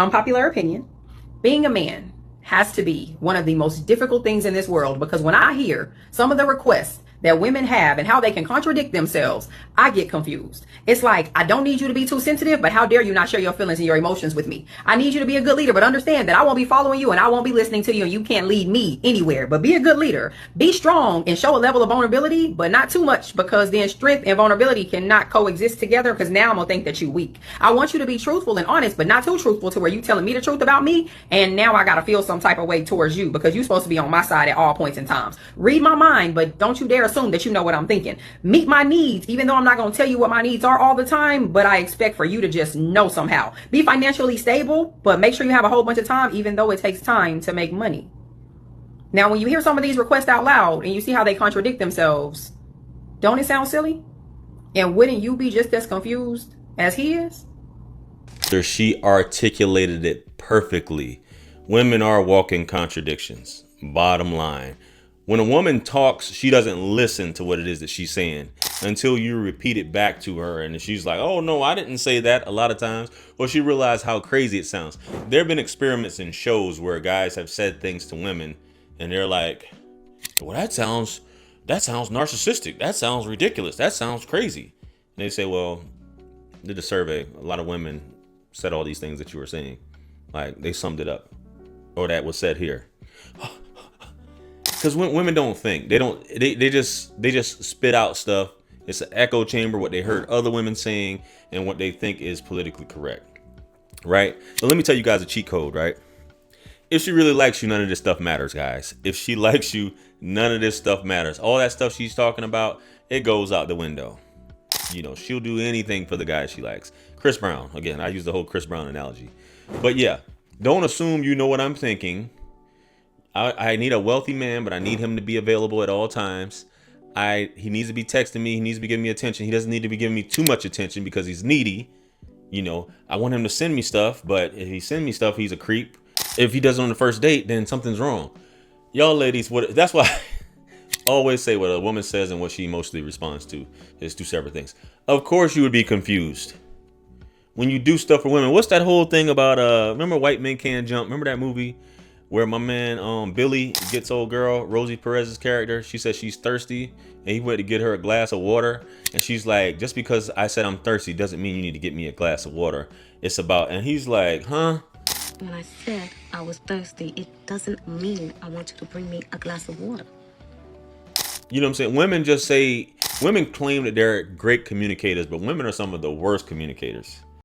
Unpopular opinion, being a man has to be one of the most difficult things in this world, because when I hear some of the requests that women have and how they can contradict themselves, I get confused. It's like, I don't need you to be too sensitive, but how dare you not share your feelings and your emotions with me? I need you to be a good leader, but understand that I won't be following you and I won't be listening to you, and you can't lead me anywhere. But be a good leader. Be strong and show a level of vulnerability, but not too much, because then strength and vulnerability cannot coexist together, because now I'm gonna think that you're weak. I want you to be truthful and honest, but not too truthful to where you telling me the truth about me, and now I gotta feel some type of way towards you, because you're supposed to be on my side at all points in times. Read my mind, but don't you dare assume that you know what I'm thinking. Meet my needs, even though I'm not going to tell you what my needs are all the time, but I expect for you to just know somehow. Be financially stable, but make sure you have a whole bunch of time, even though it takes time to make money. Now, when you hear some of these requests out loud and you see how they contradict themselves, don't it sound silly? And wouldn't you be just as confused as he is? She articulated it perfectly. Women are walking contradictions. Bottom line. When a woman talks, she doesn't listen to what it is that she's saying until you repeat it back to her. And she's like, oh, no, I didn't say that a lot of times. Or she realized how crazy it sounds. There have been experiments in shows where guys have said things to women and they're like, well, that sounds narcissistic. That sounds ridiculous. That sounds crazy. And they say, well, did a survey. A lot of women said all these things that you were saying. Like, they summed it up. Or that was said here. Because women don't think. They just spit out stuff. It's an echo chamber, what they heard other women saying and what they think is politically correct. Right? So let me tell you guys a cheat code, right? If she really likes you, none of this stuff matters, guys. If she likes you, none of this stuff matters. All that stuff she's talking about, it goes out the window. You know, she'll do anything for the guy she likes. Chris Brown. Again, I use the whole Chris Brown analogy. But yeah, don't assume you know what I'm thinking. I need a wealthy man, but I need him to be available at all times. He needs to be texting me. He needs to be giving me attention. He doesn't need to be giving me too much attention because he's needy. You know, I want him to send me stuff, but if he sends me stuff, he's a creep. If he does it on the first date, then something's wrong. Y'all ladies, that's why I always say what a woman says and what she emotionally responds to is two separate things. Of course you would be confused when you do stuff for women. What's that whole thing about, remember White Men Can't Jump? Remember that movie? Where my man Billy gets old girl Rosie Perez's character. She says she's thirsty, and he went to get her a glass of water, and she's like, "Just because I said I'm thirsty doesn't mean you need to get me a glass of water. It's about," and he's like, "Huh?" When I said I was thirsty, it doesn't mean I want you to bring me a glass of water. You know what I'm saying? Women claim that they're great communicators, but women are some of the worst communicators.